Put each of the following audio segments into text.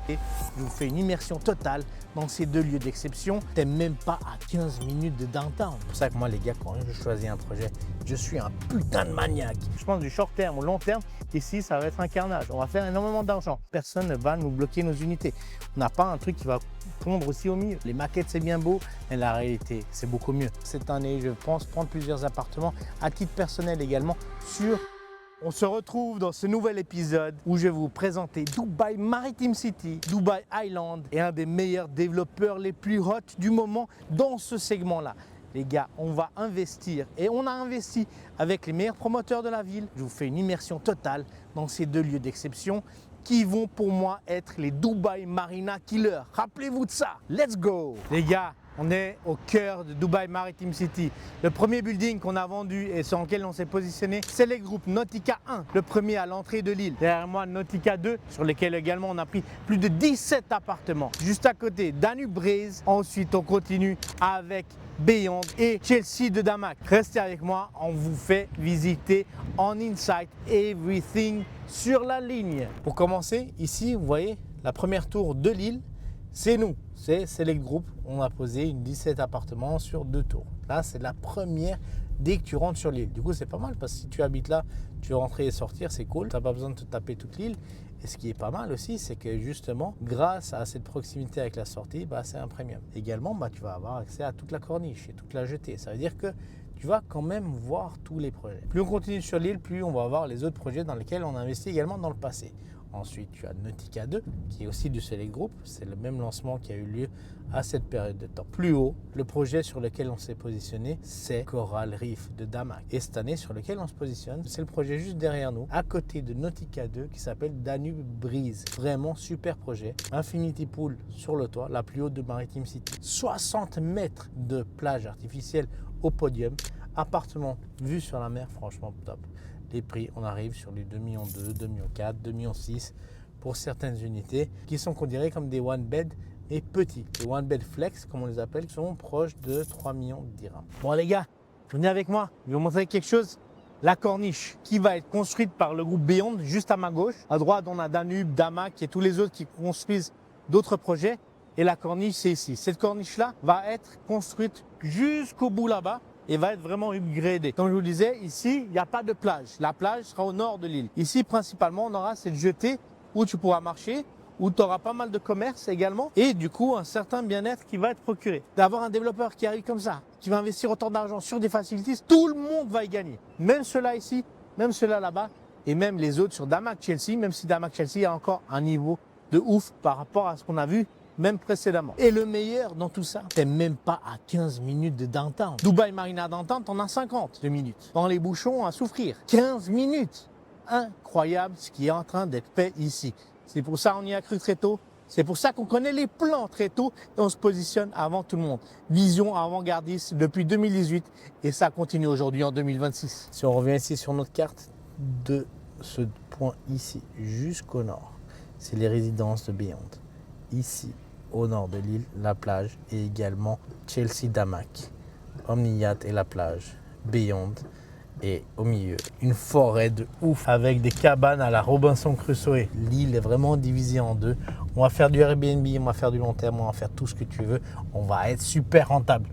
Et je vous fais une immersion totale dans ces deux lieux d'exception. T'es même pas à 15 minutes de downtown. C'est pour ça que moi les gars, quand je choisis un projet, je suis un putain de maniaque. Je pense du short terme au long terme, ici ça va être un carnage. On va faire énormément d'argent. Personne ne va nous bloquer nos unités. On n'a pas un truc qui va pondre aussi au milieu. Les maquettes c'est bien beau, mais la réalité c'est beaucoup mieux. Cette année je pense prendre plusieurs appartements à titre personnel également sur... On se retrouve dans ce nouvel épisode où je vais vous présenter Dubai Maritime City, Dubai Island et un des meilleurs développeurs les plus hot du moment dans ce segment-là. Les gars, on va investir et on a investi avec les meilleurs promoteurs de la ville. Je vous fais une immersion totale dans ces deux lieux d'exception qui vont pour moi être les Dubai Marina Killers. Rappelez-vous de ça. Let's go. Les gars, on est au cœur de Dubai Maritime City. Le premier building qu'on a vendu et sur lequel on s'est positionné, c'est les groupes Nautica 1, le premier à l'entrée de l'île. Derrière moi, Nautica 2, sur lesquels également on a pris plus de 17 appartements. Juste à côté, Danube Breeze. Ensuite, on continue avec Beyond et Chelsea de Damac. Restez avec moi, on vous fait visiter en inside everything sur la ligne. Pour commencer, ici, vous voyez la première tour de l'île. C'est nous, c'est Select Group. On a posé une 17 appartements sur 2 tours. Là, c'est la première dès que tu rentres sur l'île. Du coup, c'est pas mal parce que si tu habites là, tu veux rentrer et sortir, c'est cool. Tu n'as pas besoin de te taper toute l'île. Et ce qui est pas mal aussi, c'est que justement, grâce à cette proximité avec la sortie, c'est un premium. Également, tu vas avoir accès à toute la corniche et toute la jetée. Ça veut dire que tu vas quand même voir tous les projets. Plus on continue sur l'île, plus on va voir les autres projets dans lesquels on a investi également dans le passé. Ensuite, tu as Nautica 2, qui est aussi du Select Group. C'est le même lancement qui a eu lieu à cette période de temps. Plus haut, le projet sur lequel on s'est positionné, c'est Coral Reef de Damac. Et cette année, sur lequel on se positionne, c'est le projet juste derrière nous, à côté de Nautica 2, qui s'appelle Danube Breeze. Vraiment super projet. Infinity Pool sur le toit, la plus haute de Maritime City. 60 mètres de plage artificielle au podium. Appartement vu sur la mer, franchement top. Les prix, on arrive sur les 2,2 millions, 2,4 millions, 2,6 millions pour certaines unités qui sont considérées comme des one bed mais petits. Les one bed flex, comme on les appelle, sont proches de 3 millions de dirhams. Bon les gars, venez avec moi, je vais vous montrer quelque chose. La corniche qui va être construite par le groupe Beyond, juste à ma gauche. À droite, on a Danube, Damac et tous les autres qui construisent d'autres projets. Et la corniche, c'est ici. Cette corniche-là va être construite jusqu'au bout là-bas. Et va être vraiment upgradé. Comme je vous disais, ici, il n'y a pas de plage. La plage sera au nord de l'île. Ici, principalement, on aura cette jetée où tu pourras marcher, où tu auras pas mal de commerce également. Et du coup, un certain bien-être qui va être procuré. D'avoir un développeur qui arrive comme ça, qui va investir autant d'argent sur des facilities, tout le monde va y gagner. Même ceux-là ici, même ceux-là là-bas, et même les autres sur Damac Chelsea, même si Damac Chelsea a encore un niveau de ouf par rapport à ce qu'on a vu même précédemment. Et le meilleur dans tout ça, t'es même pas à 15 minutes de downtown. Dubai Marina Downtown, t'en as 50 de minutes. Dans les bouchons à souffrir. 15 minutes. Incroyable ce qui est en train d'être fait ici. C'est pour ça qu'on y a cru très tôt. C'est pour ça qu'on connaît les plans très tôt et on se positionne avant tout le monde. Vision avant-gardiste depuis 2018 et ça continue aujourd'hui en 2026. Si on revient ici sur notre carte, de ce point ici jusqu'au nord, c'est les résidences de Beyond. Ici, au nord de l'île, la plage et également Chelsea Damac, Omniyat et la plage, Beyond et au milieu, une forêt de ouf avec des cabanes à la Robinson Crusoe. L'île est vraiment divisée en deux. On va faire du Airbnb, on va faire du long terme, on va faire tout ce que tu veux. On va être super rentable.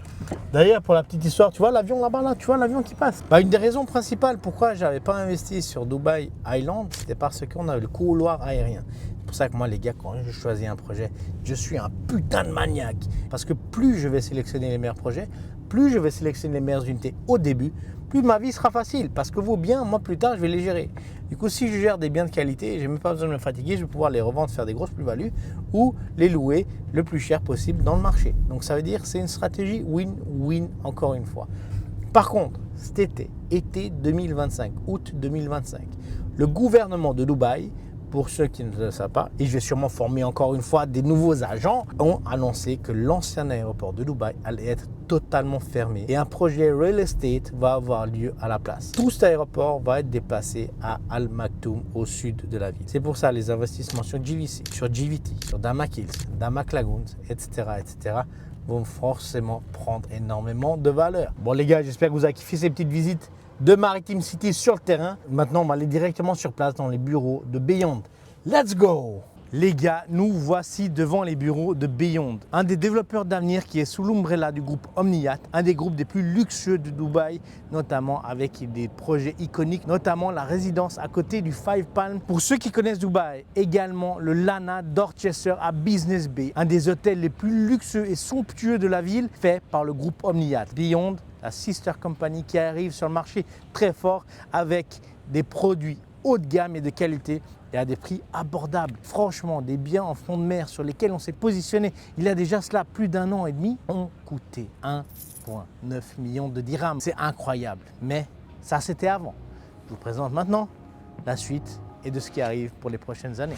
D'ailleurs, pour la petite histoire, tu vois l'avion là-bas, là, tu vois l'avion qui passe. Une des raisons principales pourquoi je n'avais pas investi sur Dubai Island, c'était parce qu'on avait le couloir aérien. C'est pour ça que moi les gars, quand je choisis un projet, je suis un putain de maniaque. Parce que plus je vais sélectionner les meilleurs projets, plus je vais sélectionner les meilleures unités au début, plus ma vie sera facile. Parce que vos biens, moi plus tard, je vais les gérer. Du coup, si je gère des biens de qualité, je n'ai même pas besoin de me fatiguer, je vais pouvoir les revendre, faire des grosses plus-values ou les louer le plus cher possible dans le marché. Donc ça veut dire que c'est une stratégie win-win encore une fois. Par contre, cet été 2025, août 2025, le gouvernement de Dubaï, pour ceux qui ne le savent pas, et je vais sûrement former encore une fois des nouveaux agents, ont annoncé que l'ancien aéroport de Dubaï allait être totalement fermé et un projet real estate va avoir lieu à la place. Tout cet aéroport va être déplacé à Al Maktoum au sud de la ville. C'est pour ça les investissements sur GVC, sur GVT, sur Damac Hills, Damac Lagoons, etc. vont forcément prendre énormément de valeur. Bon les gars, j'espère que vous avez kiffé ces petites visites de Maritime City sur le terrain. Maintenant, on va aller directement sur place dans les bureaux de Beyond. Let's go! Les gars, nous voici devant les bureaux de Beyond, un des développeurs d'avenir qui est sous l'ombrella du groupe Omniat, un des groupes les plus luxueux de Dubaï, notamment avec des projets iconiques, notamment la résidence à côté du Five Palms. Pour ceux qui connaissent Dubaï, également le Lana Dorchester à Business Bay, un des hôtels les plus luxueux et somptueux de la ville, fait par le groupe Omniat. Beyond, la sister company qui arrive sur le marché très fort avec des produits haut de gamme et de qualité et à des prix abordables. Franchement, des biens en fond de mer sur lesquels on s'est positionné il y a déjà cela plus d'un an et demi ont coûté 1,9 million de dirhams. C'est incroyable, mais ça c'était avant. Je vous présente maintenant la suite et de ce qui arrive pour les prochaines années.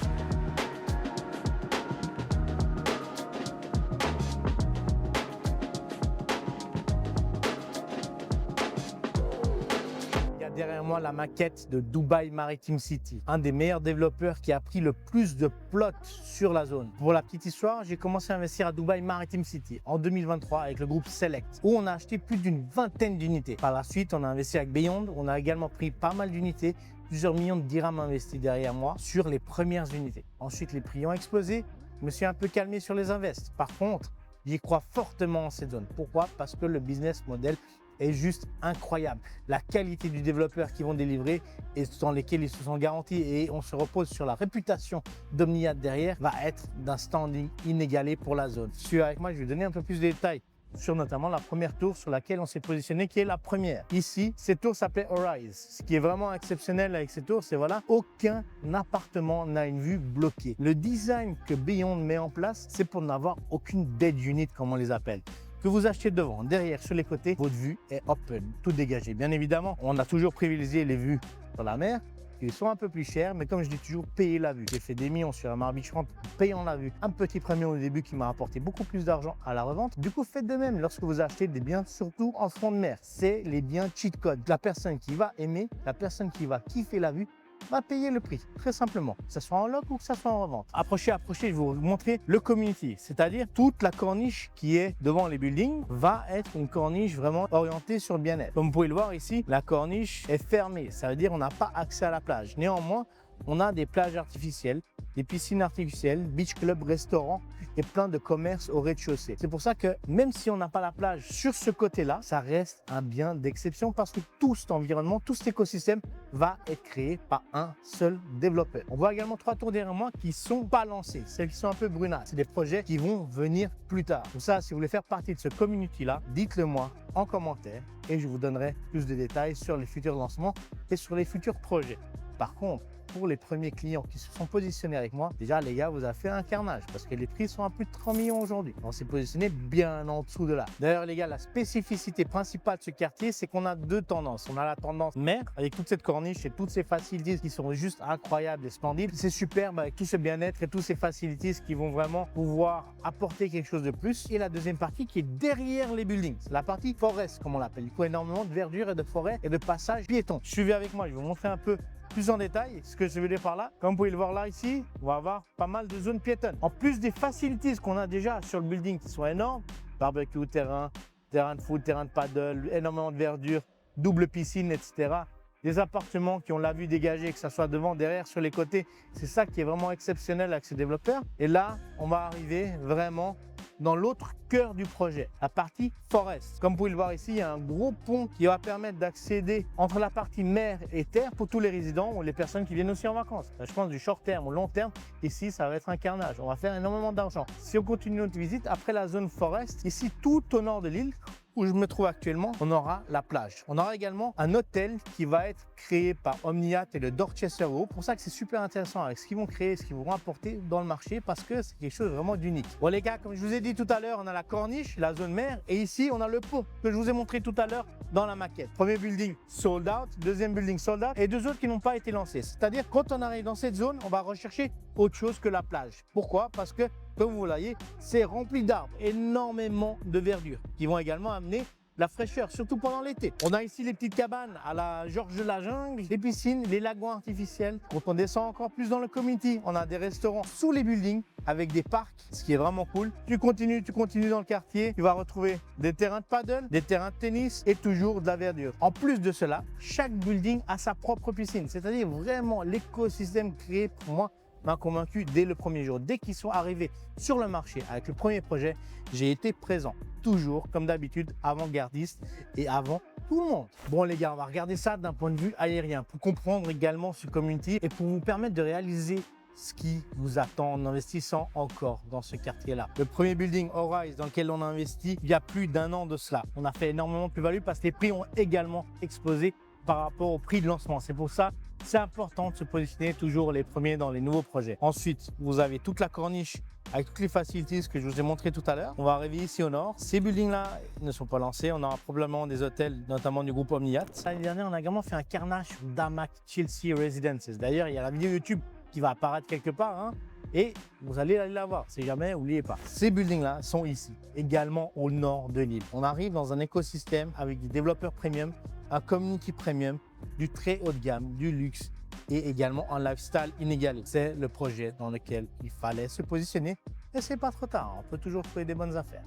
Derrière moi, la maquette de Dubai Maritime City, un des meilleurs développeurs qui a pris le plus de plots sur la zone. Pour la petite histoire, j'ai commencé à investir à Dubai Maritime City en 2023 avec le groupe Select, où on a acheté plus d'une vingtaine d'unités. Par la suite, on a investi avec Beyond, on a également pris pas mal d'unités, plusieurs millions de dirhams investis derrière moi sur les premières unités. Ensuite, les prix ont explosé, je me suis un peu calmé sur les invests. Par contre, j'y crois fortement en cette zone. Pourquoi? Parce que le business model est juste incroyable. La qualité du développeur qu'ils vont délivrer et dans lesquels ils se sont garantis et on se repose sur la réputation d'Omniat derrière va être d'un standing inégalé pour la zone. Suis avec moi, je vais donner un peu plus de détails sur notamment la première tour sur laquelle on s'est positionné, qui est la première. Ici, cette tour s'appelait Horizon. Ce qui est vraiment exceptionnel avec cette tour, c'est voilà, aucun appartement n'a une vue bloquée. Le design que Beyond met en place, c'est pour n'avoir aucune dead unit, comme on les appelle. Que vous achetez devant, derrière, sur les côtés, votre vue est open, tout dégagé. Bien évidemment, on a toujours privilégié les vues sur la mer, qui sont un peu plus chères, mais comme je dis toujours, payer la vue. J'ai fait des millions sur un beachfront payant la vue. Un petit premier au début qui m'a rapporté beaucoup plus d'argent à la revente. Du coup, faites de même lorsque vous achetez des biens, surtout en front de mer. C'est les biens cheat code. La personne qui va aimer, la personne qui va kiffer la vue, va payer le prix, très simplement, que ce soit en loc ou que ce soit en revente. Approchez, je vais vous montrer le community, c'est-à-dire toute la corniche qui est devant les buildings va être une corniche vraiment orientée sur le bien-être. Comme vous pouvez le voir ici, la corniche est fermée, ça veut dire qu'on n'a pas accès à la plage. Néanmoins, on a des plages artificielles, des piscines artificielles, beach club, restaurants et plein de commerces au rez-de-chaussée. C'est pour ça que même si on n'a pas la plage sur ce côté-là, ça reste un bien d'exception parce que tout cet environnement, tout cet écosystème va être créé par un seul développeur. On voit également 3 tours derrière moi qui sont pas lancées, celles qui sont un peu brunâtres. C'est des projets qui vont venir plus tard. Pour ça, si vous voulez faire partie de ce community-là, dites-le moi en commentaire et je vous donnerai plus de détails sur les futurs lancements et sur les futurs projets. Par contre, pour les premiers clients qui se sont positionnés avec moi, déjà les gars, vous avez fait un carnage parce que les prix sont à plus de 30 millions aujourd'hui. On s'est positionné bien en dessous de là. D'ailleurs les gars, la spécificité principale de ce quartier, c'est qu'on a 2 tendances. On a la tendance mer avec toute cette corniche et toutes ces facilités qui sont juste incroyables et splendides. C'est superbe avec tout ce bien-être et toutes ces facilités qui vont vraiment pouvoir apporter quelque chose de plus. Et la deuxième partie qui est derrière les buildings, la partie forest comme on l'appelle. Il faut énormément de verdure et de forêt et de passages piétons. Suivez avec moi, je vais vous montrer un peu plus en détail ce que je veux dire par là. Comme vous pouvez le voir là ici, on va avoir pas mal de zones piétonnes. En plus des facilités qu'on a déjà sur le building qui sont énormes, barbecue, terrain de foot, terrain de paddle, énormément de verdure, double piscine, etc. Des appartements qui ont la vue dégagée, que ce soit devant, derrière, sur les côtés. C'est ça qui est vraiment exceptionnel avec ces développeurs. Et là, on va arriver vraiment dans l'autre cœur du projet, la partie forest. Comme vous pouvez le voir ici, il y a un gros pont qui va permettre d'accéder entre la partie mer et terre pour tous les résidents ou les personnes qui viennent aussi en vacances. Je pense du short terme au long terme, ici ça va être un carnage. On va faire énormément d'argent. Si on continue notre visite, après la zone forest, ici tout au nord de l'île, où je me trouve actuellement, on aura la plage. On aura également un hôtel qui va être créé par Omniat et le Dorchester Group. C'est pour ça que c'est super intéressant avec ce qu'ils vont créer, ce qu'ils vont apporter dans le marché parce que c'est quelque chose vraiment d'unique. Bon les gars, comme je vous ai dit tout à l'heure, on a la corniche, la zone mer et ici on a le pont que je vous ai montré tout à l'heure dans la maquette. Premier building sold out, deuxième building sold out et 2 autres qui n'ont pas été lancés. C'est-à-dire quand on arrive dans cette zone, on va rechercher autre chose que la plage. Pourquoi? Parce que comme vous voyez, c'est rempli d'arbres, énormément de verdure qui vont également amener la fraîcheur, surtout pendant l'été. On a ici les petites cabanes à la Georges de la Jungle, les piscines, les lagons artificiels. Quand on descend encore plus dans le community, on a des restaurants sous les buildings avec des parcs, ce qui est vraiment cool. Tu continues dans le quartier, tu vas retrouver des terrains de paddle, des terrains de tennis et toujours de la verdure. En plus de cela, chaque building a sa propre piscine, c'est-à-dire vraiment l'écosystème créé pour moi m'a convaincu dès le premier jour. Dès qu'ils sont arrivés sur le marché avec le premier projet, j'ai été présent. Toujours, comme d'habitude, avant-gardiste et avant tout le monde. Bon les gars, on va regarder ça d'un point de vue aérien pour comprendre également ce community et pour vous permettre de réaliser ce qui vous attend en investissant encore dans ce quartier-là. Le premier building Horizon dans lequel on a investi il y a plus d'un an de cela. On a fait énormément de plus-value parce que les prix ont également explosé par rapport au prix de lancement. C'est pour ça que c'est important de se positionner toujours les premiers dans les nouveaux projets. Ensuite, vous avez toute la corniche avec toutes les facilities que je vous ai montré tout à l'heure. On va arriver ici au nord. Ces buildings-là ne sont pas lancés. On aura probablement des hôtels, notamment du groupe Omniat. L'année dernière, on a également fait un carnage sur Damac Chelsea Residences. D'ailleurs, il y a la vidéo YouTube qui va apparaître quelque part, hein, et vous allez aller la voir, si jamais, n'oubliez pas. Ces buildings-là sont ici, également au nord de l'île. On arrive dans un écosystème avec des développeurs premium, un community premium, du très haut de gamme, du luxe et également un lifestyle inégalé. C'est le projet dans lequel il fallait se positionner et c'est pas trop tard, on peut toujours trouver des bonnes affaires.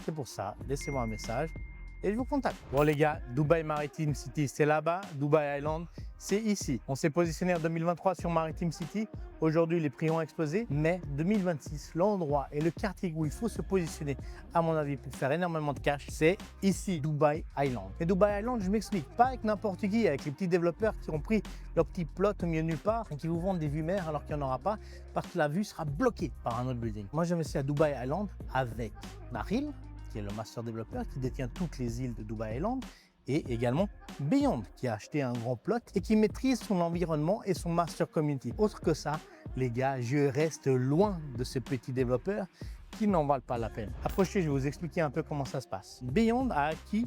C'est pour ça, laissez-moi un message et je vous contacte. Bon les gars, Dubai Maritime City, c'est là-bas, Dubai Island, c'est ici. On s'est positionné en 2023 sur Maritime City. Aujourd'hui, les prix ont explosé, mais 2026, l'endroit et le quartier où il faut se positionner, à mon avis, pour faire énormément de cash, c'est ici, Dubai Island. Et Dubai Island, je m'explique, pas avec n'importe qui, avec les petits développeurs qui ont pris leur petit plot au milieu de nulle part et qui vous vendent des vues mer alors qu'il n'y en aura pas, parce que la vue sera bloquée par un autre building. Moi, j'investis à Dubai Island avec Nakheel, qui est le master développeur qui détient toutes les îles de Dubai Island, et également Beyond, qui a acheté un grand plot et qui maîtrise son environnement et son master community. Autre que ça, les gars, je reste loin de ces petits développeurs qui n'en valent pas la peine. Approchez, je vais vous expliquer un peu comment ça se passe. Beyond a acquis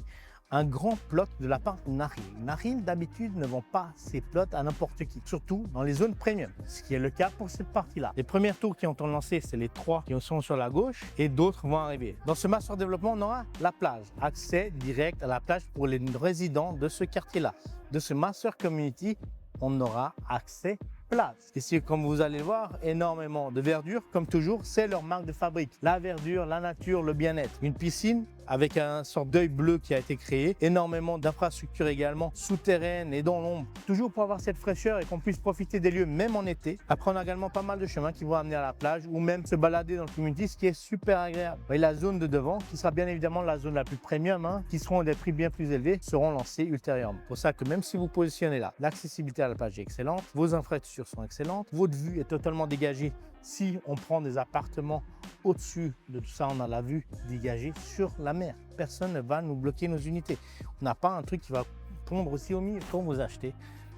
un grand plot de la part de Nakheel. Nakheel, d'habitude, ne vend pas ses plots à n'importe qui, surtout dans les zones premium, ce qui est le cas pour cette partie-là. Les premières tours qui ont été lancées, c'est les 3 qui sont sur la gauche et d'autres vont arriver. Dans ce master développement, on aura la plage, accès direct à la plage pour les résidents de ce quartier-là. De ce master community, on aura accès plage. Ici, comme vous allez voir, énormément de verdure. Comme toujours, c'est leur marque de fabrique. La verdure, la nature, le bien-être. Une piscine avec un sorte d'œil bleu qui a été créé. Énormément d'infrastructures également souterraines et dans l'ombre. Toujours pour avoir cette fraîcheur et qu'on puisse profiter des lieux même en été. Après, on a également pas mal de chemins qui vont amener à la plage ou même se balader dans le community, ce qui est super agréable. Et la zone de devant, qui sera bien évidemment la zone la plus premium, hein, qui seront des prix bien plus élevés, seront lancés ultérieurement. Pour ça que même si vous positionnez là, l'accessibilité à la plage est excellente, vos infrastructures sont excellentes, votre vue est totalement dégagée. Si on prend des appartements au-dessus de tout ça, on a la vue dégagée sur la mer. Personne ne va nous bloquer nos unités. On n'a pas un truc qui va pondre aussi au milieu. Quand vous achetez,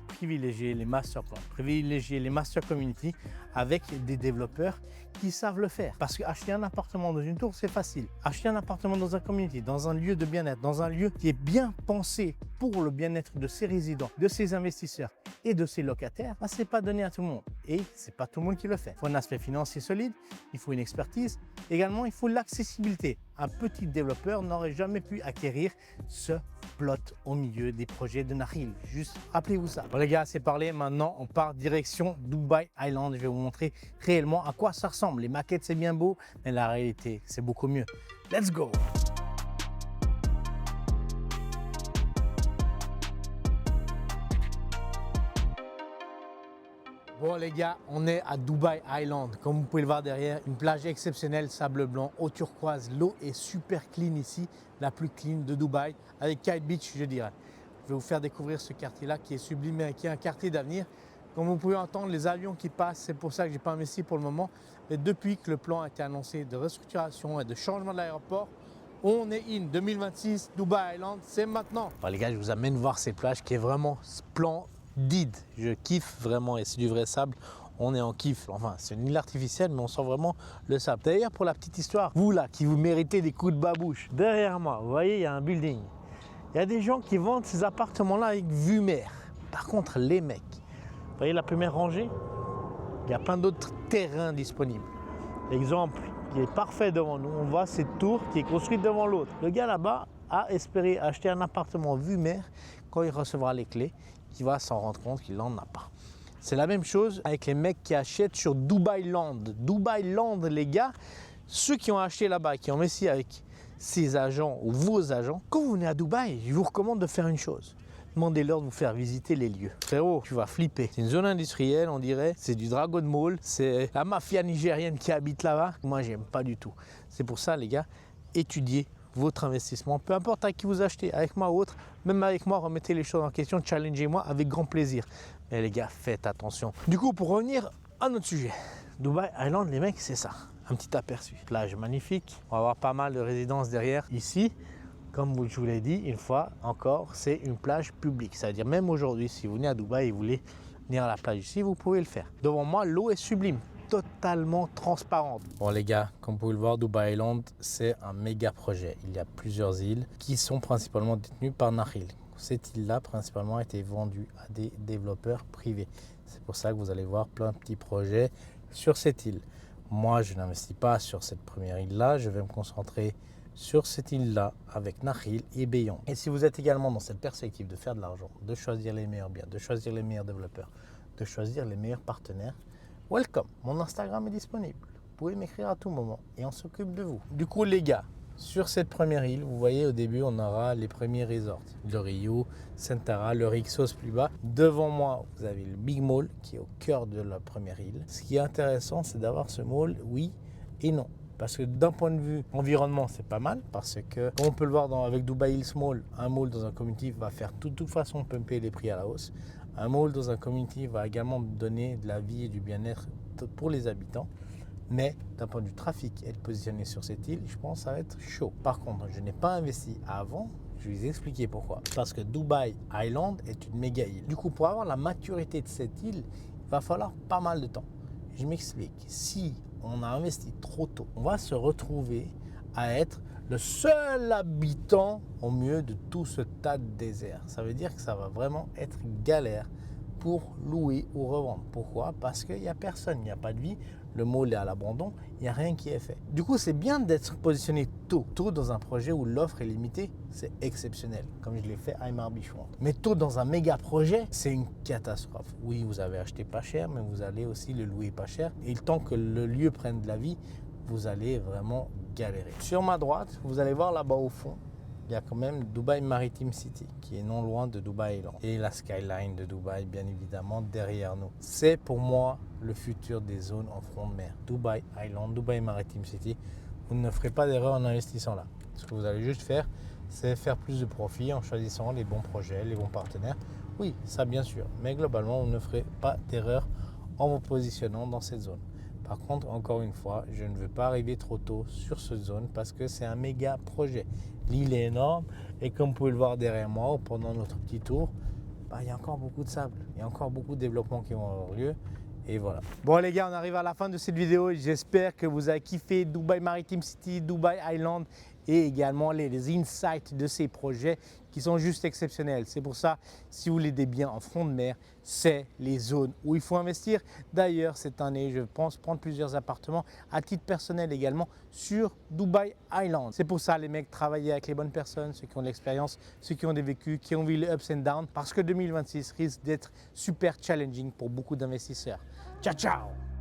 privilégiez les master plans, privilégiez les master community avec des développeurs qui savent le faire. Parce qu'acheter un appartement dans une tour, c'est facile. Acheter un appartement dans un community, dans un lieu de bien-être, dans un lieu qui est bien pensé pour le bien-être de ses résidents, de ses investisseurs et de ses locataires, bah, c'est pas donné à tout le monde. Et c'est pas tout le monde qui le fait. Il faut un aspect financier solide, il faut une expertise. Également, il faut l'accessibilité. Un petit développeur n'aurait jamais pu acquérir ce plot au milieu des projets de Nakheel. Juste rappelez-vous ça. Bon les gars, c'est parlé. Maintenant, on part direction Dubai Island. Je vais vous montrer réellement à quoi ça ressemble. Les maquettes, c'est bien beau, mais la réalité, c'est beaucoup mieux. Let's go! Bon les gars, on est à Dubai Island. Comme vous pouvez le voir derrière, une plage exceptionnelle, sable blanc, eau turquoise. L'eau est super clean ici, la plus clean de Dubaï, avec Kite Beach, je dirais. Je vais vous faire découvrir ce quartier-là qui est sublime et qui est un quartier d'avenir. Comme vous pouvez entendre, les avions qui passent, c'est pour ça que je n'ai pas investi pour le moment. Mais depuis que le plan a été annoncé de restructuration et de changement de l'aéroport, on est in 2026, Dubai Island, c'est maintenant. Bon, les gars, je vous amène voir ces plages qui est vraiment splendide. Je kiffe vraiment et c'est du vrai sable. On est en kiff. Enfin, c'est une île artificielle, mais on sent vraiment le sable. D'ailleurs, pour la petite histoire, vous là qui vous méritez des coups de babouche, derrière moi, vous voyez, il y a un building. Il y a des gens qui vendent ces appartements-là avec vue mer. Par contre, les mecs, vous voyez la première rangée, il y a plein d'autres terrains disponibles. Exemple qui est parfait devant nous, on voit cette tour qui est construite devant l'autre. Le gars là-bas a espéré acheter un appartement vue mer. Quand il recevra les clés, il va s'en rendre compte qu'il n'en a pas. C'est la même chose avec les mecs qui achètent sur Dubai Land. Dubai Land, les gars, ceux qui ont acheté là-bas, qui ont investi avec ces agents ou vos agents, quand vous venez à Dubaï, je vous recommande de faire une chose. demandez-leur de vous faire visiter les lieux. Frérot, tu vas flipper. C'est une zone industrielle, on dirait. C'est du Dragon Ball. C'est la mafia nigérienne qui habite là-bas. Moi, j'aime pas du tout. C'est pour ça, les gars, étudiez votre investissement. Peu importe à qui vous achetez, avec moi ou autre, même avec moi, remettez les choses en question, challengez-moi avec grand plaisir. Mais les gars, faites attention. Du coup, pour revenir à notre sujet, Dubai Island, les mecs, c'est ça. Un petit aperçu. Plage magnifique. On va avoir pas mal de résidences derrière. Ici, comme je vous l'ai dit, une fois encore, c'est une plage publique. C'est-à-dire même aujourd'hui, si vous venez à Dubaï et vous voulez venir à la plage ici, vous pouvez le faire. Devant moi, l'eau est sublime, totalement transparente. Bon les gars, comme vous pouvez le voir, Dubai Island, c'est un méga projet. Il y a plusieurs îles qui sont principalement détenues par Nakheel. Cette île-là, principalement, a été vendue à des développeurs privés. C'est pour ça que vous allez voir plein de petits projets sur cette île. Moi, je n'investis pas sur cette première île-là. Je vais me concentrer sur cette île-là avec Nakheel et Bayon. Et si vous êtes également dans cette perspective de faire de l'argent, de choisir les meilleurs biens, de choisir les meilleurs développeurs, de choisir les meilleurs partenaires, welcome, mon Instagram est disponible. Vous pouvez m'écrire à tout moment et on s'occupe de vous. Du coup, les gars, sur cette première île, vous voyez au début, on aura les premiers resorts. Le Rio, Sentara, le Rixos plus bas. Devant moi, vous avez le Big Mall qui est au cœur de la première île. Ce qui est intéressant, c'est d'avoir ce mall, oui et non. Parce que d'un point de vue environnement, c'est pas mal. Parce que, comme on peut le voir avec Dubai Hills Mall, un mall dans un community va faire de toute façon pumper les prix à la hausse. Un mall dans un community va également donner de la vie et du bien-être pour les habitants. Mais d'un point de vue trafic, être positionné sur cette île, je pense que ça va être chaud. Par contre, je n'ai pas investi avant. Je vais vous expliquer pourquoi. Parce que Dubai Island est une méga île. Du coup, pour avoir la maturité de cette île, il va falloir pas mal de temps. Je m'explique. Si on a investi trop tôt, on va se retrouver à être le seul habitant au milieu de tout ce tas de désert. Ça veut dire que ça va vraiment être galère pour louer ou revendre. Pourquoi? Parce qu'il n'y a personne, il n'y a pas de vie, le mall est à l'abandon, il n'y a rien qui est fait. Du coup, c'est bien d'être positionné tôt dans un projet où l'offre est limitée, c'est exceptionnel, comme je l'ai fait à Marbichouan. Mais tôt dans un méga projet, c'est une catastrophe. Oui, vous avez acheté pas cher, mais vous allez aussi le louer pas cher. Et le temps que le lieu prenne de la vie, vous allez vraiment galérer. Sur ma droite, vous allez voir là-bas au fond, il y a quand même Dubai Maritime City qui est non loin de Dubai Island. Et la skyline de Dubaï, bien évidemment, derrière nous. C'est pour moi le futur des zones en front de mer. Dubai Island, Dubai Maritime City. Vous ne ferez pas d'erreur en investissant là. Ce que vous allez juste faire, c'est faire plus de profit en choisissant les bons projets, les bons partenaires. Oui, ça bien sûr. Mais globalement, vous ne ferez pas d'erreur en vous positionnant dans cette zone. Par contre, encore une fois, je ne veux pas arriver trop tôt sur cette zone parce que c'est un méga projet. L'île est énorme et comme vous pouvez le voir derrière moi pendant notre petit tour, il y a encore beaucoup de sable. Il y a encore beaucoup de développements qui vont avoir lieu. Et voilà. Bon les gars, on arrive à la fin de cette vidéo. J'espère que vous avez kiffé Dubai Maritime City, Dubai Island et également les insights de ces projets qui sont juste exceptionnels. C'est pour ça, si vous voulez des biens en front de mer, c'est les zones où il faut investir. D'ailleurs, cette année, je pense prendre plusieurs appartements à titre personnel également sur Dubai Island. C'est pour ça, les mecs, travaillez avec les bonnes personnes, ceux qui ont de l'expérience, ceux qui ont des vécus, qui ont vu les ups and downs, parce que 2026 risque d'être super challenging pour beaucoup d'investisseurs. Ciao, ciao!